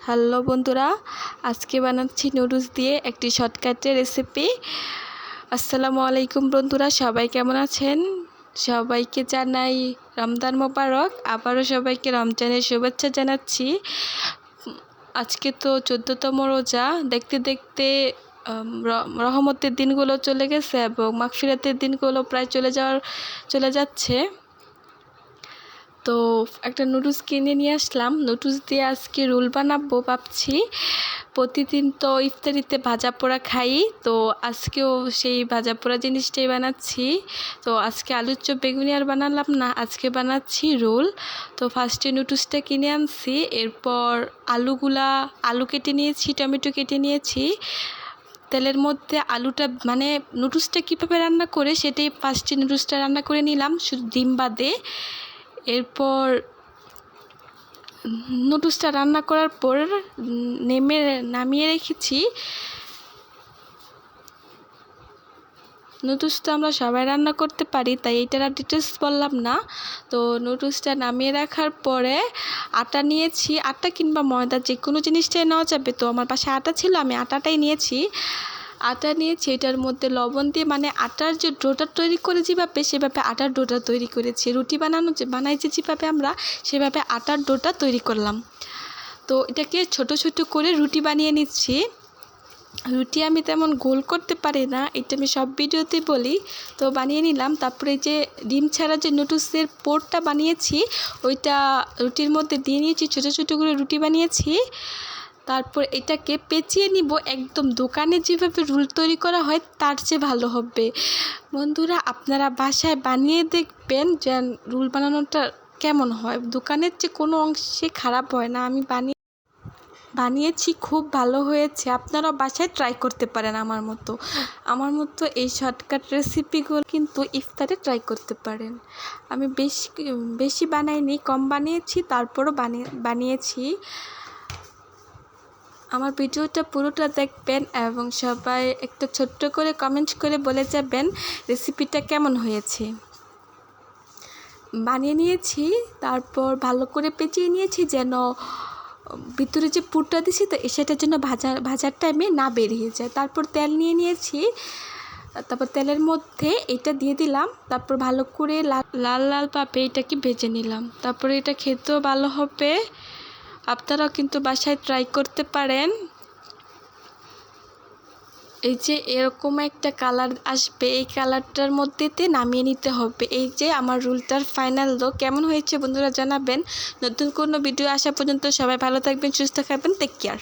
Hello বন্ধুরা, আজকে বানাচ্ছি নুডলস দিয়ে একটি শর্টকাটের রেসিপি। আসসালামু আলাইকুম বন্ধুরা, সবাই কেমন আছেন? সবাইকে জানাই রমজান মোবারক। আবারও সবাইকে রমজানের শুভেচ্ছা জানাচ্ছি। আজকে তো 14তম রোজা। দেখতে দেখতে রহমতের দিনগুলো চলে গেছে এবং মাগফিরাতের দিনগুলো প্রায় চলে যাচ্ছে। তো একটা নুডলস কিনে নিয়ে আসলাম। নুডলস দিয়ে আজকে রোল বানাবো ভাবছি। প্রতিদিন তো ইফতারিতে ভাজা পোড়া খাই, তো আজকেও সেই ভাজা পোড়া জিনিসটাই বানাচ্ছি। তো আজকে আলুর চপ বেগুনি আর বানালাম না, আজকে বানাচ্ছি রোল। তো ফার্স্টে নুডলসটা কিনে আনছি, এরপর আলু কেটে নিয়েছি, টমেটো কেটে নিয়েছি। তেলের মধ্যে আলুটা নুডলসটা কীভাবে রান্না করে সেটাই ফার্স্টে নুডলসটা রান্না করে নিলাম, শুধু ডিম বাদে। এরপর নুডলসটা রান্না করার পর নামিয়ে রেখেছি। নুডলস তো আমরা সবাই রান্না করতে পারি, তাই এইটার আর ডিটেলস বললাম না। তো নুডলসটা নামিয়ে রাখার পরে আটা নিয়েছি, আটা কিংবা ময়দা যে কোনো জিনিসটাই নেওয়া যাবে। তো আমার পাশে আটা ছিল, আমি আটাটাই নিয়েছি। এটার মধ্যে লবণ দিয়ে আটার যে ডোটা তৈরি করে যেভাবে, সেভাবে আটার ডোটা তৈরি করেছি। রুটি বানাইছি যেভাবে আমরা, সেভাবে আটার ডোটা তৈরি করলাম। তো এটাকে ছোট ছোট করে রুটি বানিয়ে নিচ্ছি। রুটি আমি তেমন গোল করতে পারি না, এটা আমি সব ভিডিওতে বলি। তো বানিয়ে নিলাম। তারপরে যে ডিম ছাড়া যে নুডলসের পোরটা বানিয়েছি, ওইটা রুটির মধ্যে দিয়ে নিয়েছি, ছোট ছোট করে রুটি বানিয়েছি। তারপর এটাকে পেঁচিয়ে নিব, একদম দোকানে যেভাবে রোল তৈরি করা হয় তার চেয়ে ভালো হবে। বন্ধুরা, আপনারা বাসায় বানিয়ে দেখবেন যে রোল বানানোটা কেমন হয়। দোকানের যে কোনো অংশে খারাপ হয় না। আমি বানিয়েছি, খুব ভালো হয়েছে। আপনারা বাসায় ট্রাই করতে পারেন আমার মতো এই শর্টকাট রেসিপিগুলো কিন্তু ইফতারে ট্রাই করতে পারেন। আমি বেশি বানাইনি, কম বানিয়েছি, তারপরও বানিয়েছি। আমার ভিডিওটা পুরোটা দেখবেন এবং সবাই একটা ছোট্ট করে কমেন্ট করে বলে যাবেন রেসিপিটা কেমন হয়েছে। বানিয়ে নিয়েছি, তারপর ভালো করে পেঁচিয়ে নিয়েছি যেন ভিতরে যে পুরটা দিছি তো সেটার জন্য ভাজার টাইমে না বেরিয়ে যায়। তারপর তেল নিয়ে নিয়েছি, তারপর তেলের মধ্যে এটা দিয়ে দিলাম। তারপর ভালো করে লাল ভাবে এটাকে ভেজে নিলাম। তারপরে এটা খেতেও ভালো হবে। আপনারাও কিন্তু বাসায় ট্রাই করতে পারেন। এই যে এরকম একটা কালার আসবে, এই কালারটার মধ্যেতে নামিয়ে নিতে হবে। এই যে আমার রোলটার ফাইনাল লুক। কেমন হয়েছে বন্ধুরা জানাবেন। নতুন কোনো ভিডিও আসা পর্যন্ত সবাই ভালো থাকবেন, সুস্থ থাকবেন। Take care.